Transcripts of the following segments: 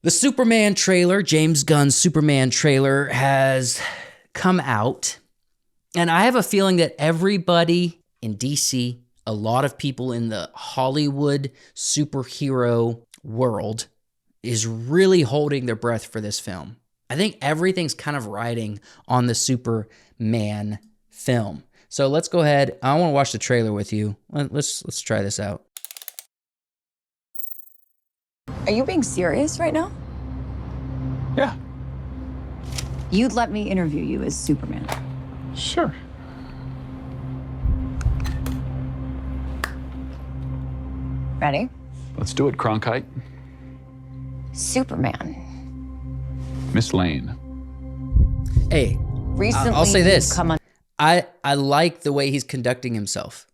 The Superman trailer, James Gunn's Superman trailer, has come out. And I have a feeling that everybody in DC, a lot of people in the Hollywood superhero world, is really holding their breath for this film. I think everything's kind of riding on the Superman film. So let's go ahead. I want to watch the trailer with you. Let's try this out. Are you being serious right now? Yeah. You'd let me interview you as Superman. Sure. Ready? Let's do it, Cronkite. Superman. Miss Lane. Hey, Recently, I'll say this. Come on. I like the way he's conducting himself.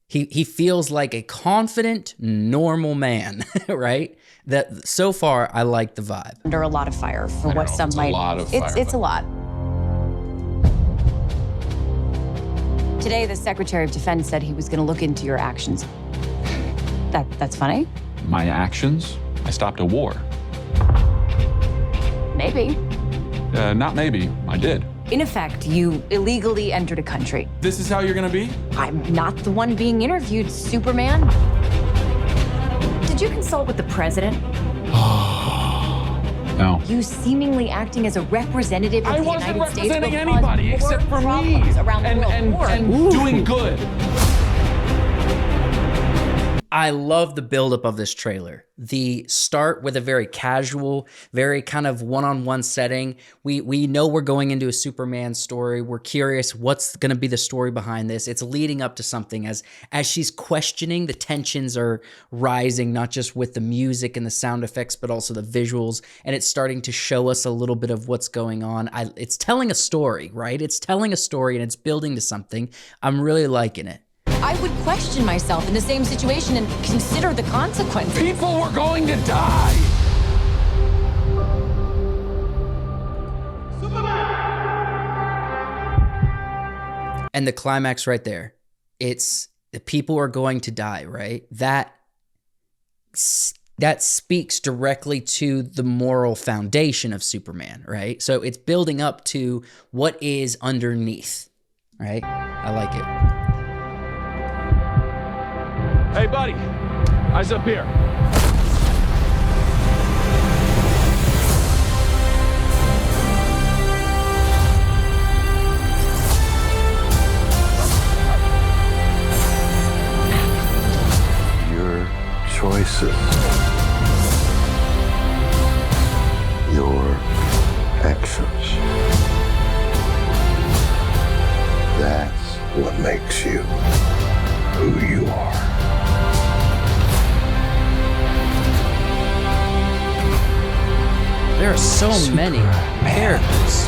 He feels like a confident, normal man, right? That so far, I like the vibe. Under a lot of fire for what some it's might. a lot of fire, It's a lot. Today, the Secretary of Defense said he was going to look into your actions. That's funny? My actions? I stopped a war. Maybe. Not maybe. I did. In effect, you illegally entered a country. This is how you're gonna be? I'm not the one being interviewed, Superman. Did you consult with the president? No. You seemingly acting as a representative of I the wasn't United States representing will cause anybody more except for me. problems around the world. And doing good. I love the buildup of this trailer. The start with a very casual, very kind of one-on-one setting. We know we're going into a Superman story. We're curious what's going to be the story behind this. It's leading up to something. As she's questioning, the tensions are rising, not just with the music and the sound effects, but also the visuals. And it's starting to show us a little bit of what's going on. It's telling a story, right? It's telling a story and it's building to something. I'm really liking it. I would question myself in the same situation and consider the consequences. People were going to die. And the climax right there, it's the people are going to die, right? That speaks directly to the moral foundation of Superman, right? So it's building up to what is underneath, right? I like it. Hey, buddy. Eyes up here. Your choices, your actions. That's what makes you who you are. There are so many characters.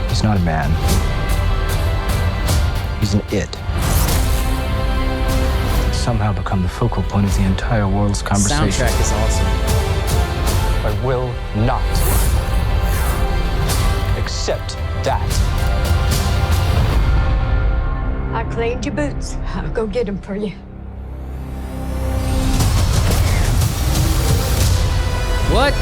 He's not a man. He's an it. He's somehow become the focal point of the entire world's conversation. Soundtrack is awesome. I will not accept that. I cleaned your boots. I'll go get them for you. What?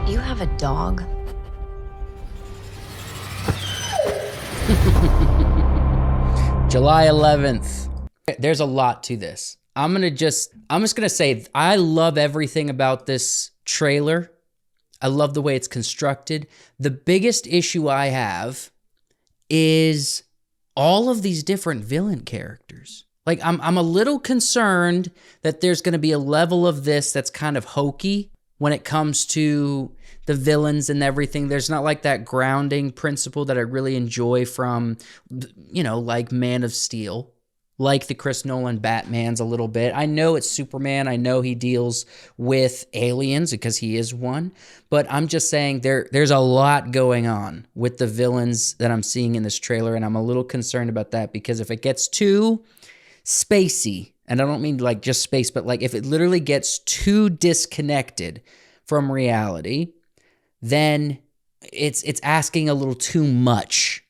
You have a dog? July 11th. There's a lot to this. I'm just gonna say I love everything about this trailer. I love the way it's constructed. The biggest issue I have is all of these different villain characters. Like I'm a little concerned that there's gonna be a level of this that's kind of hokey when it comes to the villains and everything. There's not like that grounding principle that I really enjoy from, like Man of Steel. Like the Chris Nolan Batmans a little bit. I know it's Superman. I know he deals with aliens because he is one. But I'm just saying there's a lot going on with the villains that I'm seeing in this trailer, and I'm a little concerned about that because if it gets too spacey, and I don't mean like just space, but like if it literally gets too disconnected from reality, then it's asking a little too much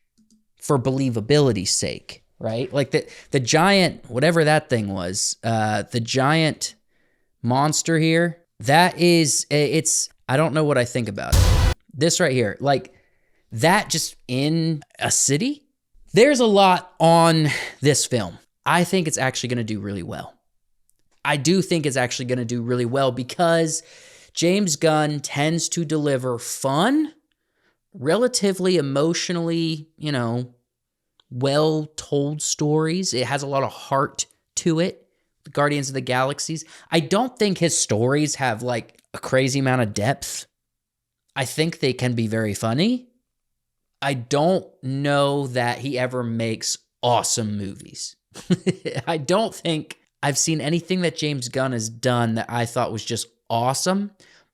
for believability's sake, right? Like the giant, whatever that thing was, the giant monster here, I don't know what I think about it. This right here, like that just in a city, there's a lot on this film. I think it's actually going to do really well. I do think it's actually going to do really well because James Gunn tends to deliver fun, relatively emotionally, well-told stories. It has a lot of heart to it. Guardians of the Galaxies. I don't think his stories have like a crazy amount of depth. I think they can be very funny. I don't know that he ever makes awesome movies. I don't think I've seen anything that James Gunn has done that I thought was just awesome,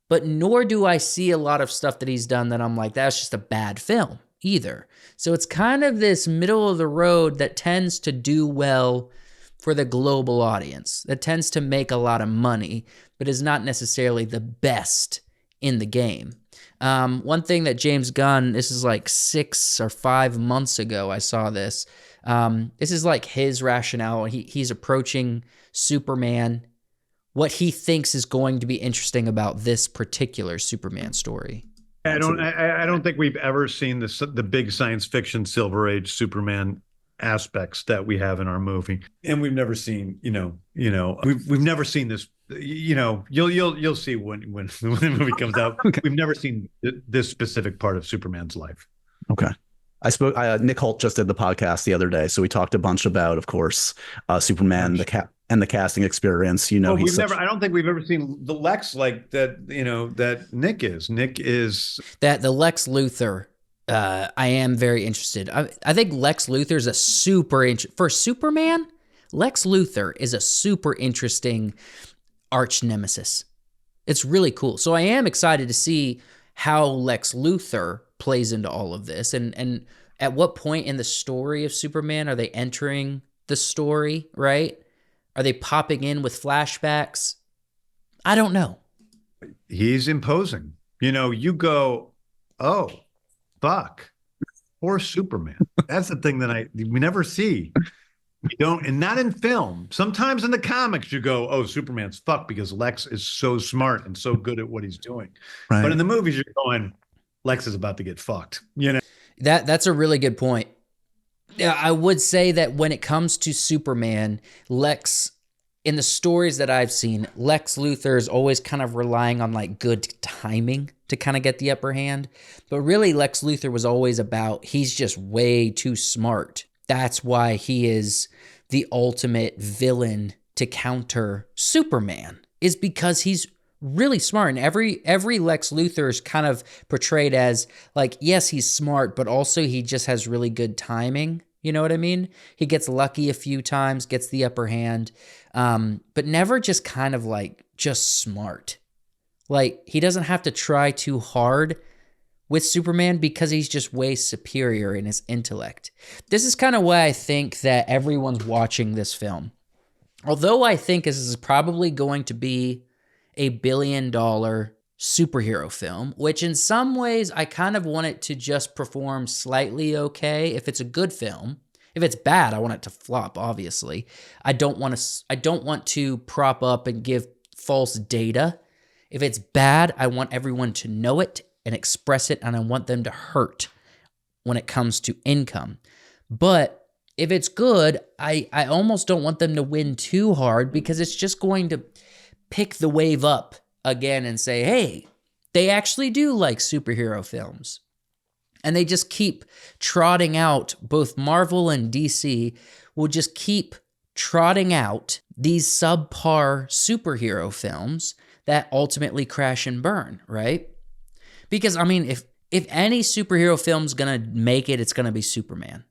but nor do I see a lot of stuff that he's done that I'm like, that's just a bad film either. So it's kind of this middle of the road that tends to do well for the global audience, that tends to make a lot of money, but is not necessarily the best in the game. One thing that James Gunn, this is like 6 or 5 months ago, I saw this. This is like his rationale. He's approaching Superman, what he thinks is going to be interesting about this particular Superman story. I don't think we've ever seen the big science fiction Silver Age Superman aspects that we have in our movie, and we've never seen we've never seen this. You'll see when the movie comes out. Okay. We've never seen this specific part of Superman's life. Okay. I spoke. Nick Holt just did the podcast the other day, so we talked a bunch about, of course, Superman, and the casting experience. I don't think we've ever seen the Lex like that. That Nick is. That the Lex Luthor. I am very interested. I think Lex Luthor is for Superman. Lex Luthor is a super interesting arch nemesis. It's really cool. So I am excited to see how Lex Luthor plays into all of this, and at what point in the story of Superman are they entering the story, right? Are they popping in with flashbacks? I don't know. He's imposing. You go, oh, fuck, or Superman. That's the thing that we never see. You don't, and not in film. Sometimes in the comics you go, oh, Superman's fucked because Lex is so smart and so good at what he's doing. Right. But in the movies you're going, Lex is about to get fucked. That's a really good point. Yeah, I would say that when it comes to Superman, Lex, in the stories that I've seen, Lex Luthor is always kind of relying on like good timing to kind of get the upper hand. But really, Lex Luthor was always about, he's just way too smart. That's why he is the ultimate villain to counter Superman, is because he's really smart. And every Lex Luthor is kind of portrayed as like, yes, he's smart, but also he just has really good timing. You know what I mean? He gets lucky a few times, gets the upper hand, but never just kind of like just smart. Like, he doesn't have to try too hard with Superman because he's just way superior in his intellect. This is kind of why I think that everyone's watching this film. Although I think this is probably going to be $1 billion superhero film, which in some ways I kind of want it to just perform slightly okay if it's a good film. If it's bad, I want it to flop, obviously. I don't want to prop up and give false data. If it's bad, I want everyone to know it and express it, and I want them to hurt when it comes to income. But if it's good, I almost don't want them to win too hard because it's just going to pick the wave up again and say, hey, they actually do like superhero films. And they just keep trotting out, both Marvel and DC will just keep trotting out these subpar superhero films that ultimately crash and burn, right? Because, I mean, if any superhero film's going to make it, it's going to be Superman.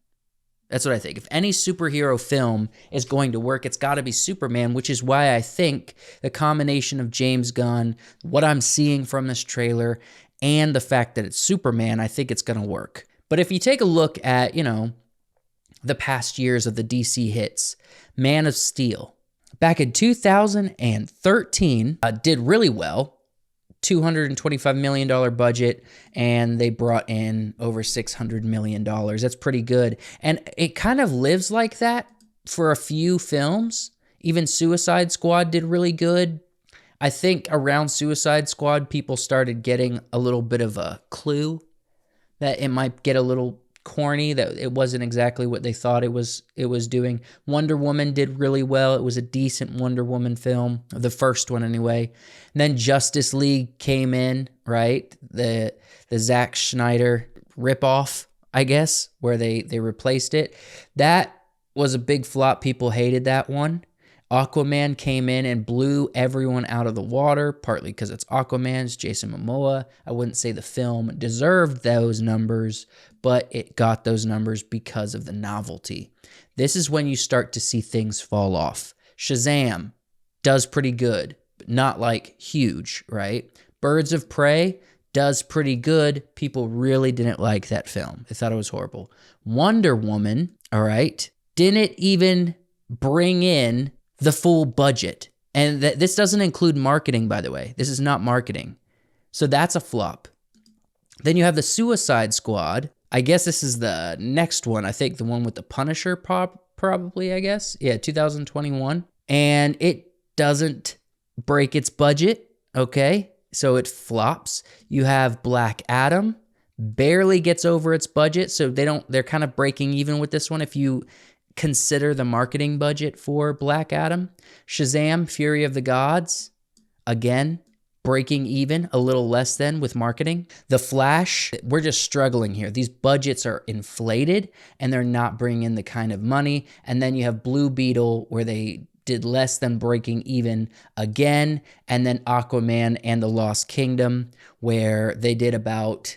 That's what I think. If any superhero film is going to work, it's got to be Superman, which is why I think the combination of James Gunn, what I'm seeing from this trailer, and the fact that it's Superman, I think it's going to work. But if you take a look at, the past years of the DC hits. Man of Steel. Back in 2013, did really well. $225 million budget, and they brought in over $600 million. That's pretty good. And it kind of lives like that for a few films. Even Suicide Squad did really good. I think around Suicide Squad, people started getting a little bit of a clue that it might get a little corny, that it wasn't exactly what they thought it was doing. Wonder Woman did really well. It was a decent Wonder Woman film, the first one anyway. And then Justice League came in, right? The Zack Snyder ripoff, I guess, where they replaced it. That was a big flop. People hated that one. Aquaman came in and blew everyone out of the water, partly because it's Aquaman, it's Jason Momoa. I wouldn't say the film deserved those numbers, but it got those numbers because of the novelty. This is when you start to see things fall off. Shazam does pretty good, but not like huge, right? Birds of Prey does pretty good. People really didn't like that film. They thought it was horrible. Wonder Woman, all right, didn't even bring in the full budget. And this doesn't include marketing, by the way. This is not marketing. So that's a flop. Then you have the Suicide Squad. I guess this is the next one. I think the one with the Punisher, probably, I guess. Yeah, 2021. And it doesn't break its budget, okay? So it flops. You have Black Adam. Barely gets over its budget, so they're kind of breaking even with this one if you consider the marketing budget for Black Adam. Shazam, Fury of the Gods, again, breaking even, a little less than with marketing. The Flash, we're just struggling here. These budgets are inflated and they're not bringing in the kind of money. And then you have Blue Beetle, where they did less than breaking even again. And then Aquaman and the Lost Kingdom, where they did about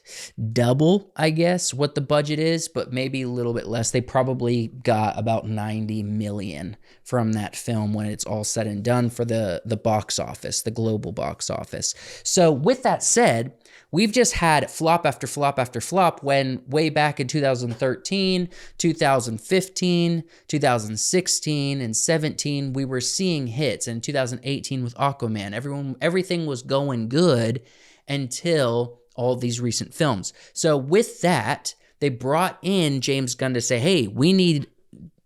double, I guess, what the budget is, but maybe a little bit less. They probably got about 90 million from that film when it's all said and done for the box office, the global box office. So with that said, we've just had flop after flop after flop, when way back in 2013, 2015, 2016, and 17, we were seeing hits. In 2018 with Aquaman, everything was going good until all these recent films. So with that, they brought in James Gunn to say, hey, we need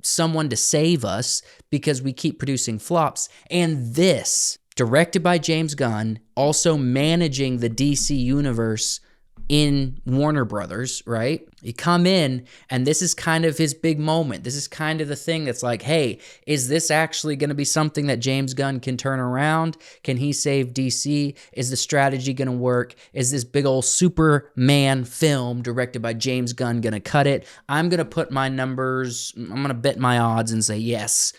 someone to save us because we keep producing flops. And this, directed by James Gunn, also managing the DC universe in Warner Brothers, right? You come in, and this is kind of his big moment. This is kind of the thing that's like, hey, is this actually going to be something that James Gunn can turn around? Can he save DC? Is the strategy going to work? Is this big old Superman film directed by James Gunn going to cut it? I'm going to put my numbers, I'm going to bet my odds and say yes.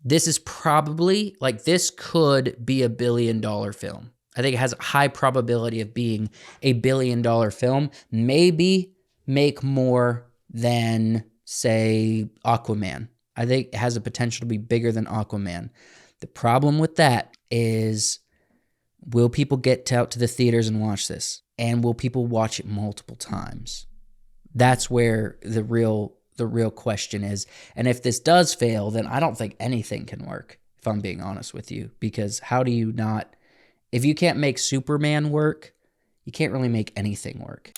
This is probably, like, this could be a $1 billion film. I think it has a high probability of being a $1 billion film. Maybe make more than, say, Aquaman. I think it has a potential to be bigger than Aquaman. The problem with that is, will people get out to the theaters and watch this? And will people watch it multiple times? That's where the real question is. And if this does fail, then I don't think anything can work, if I'm being honest with you. Because how do you not... If you can't make Superman work, you can't really make anything work.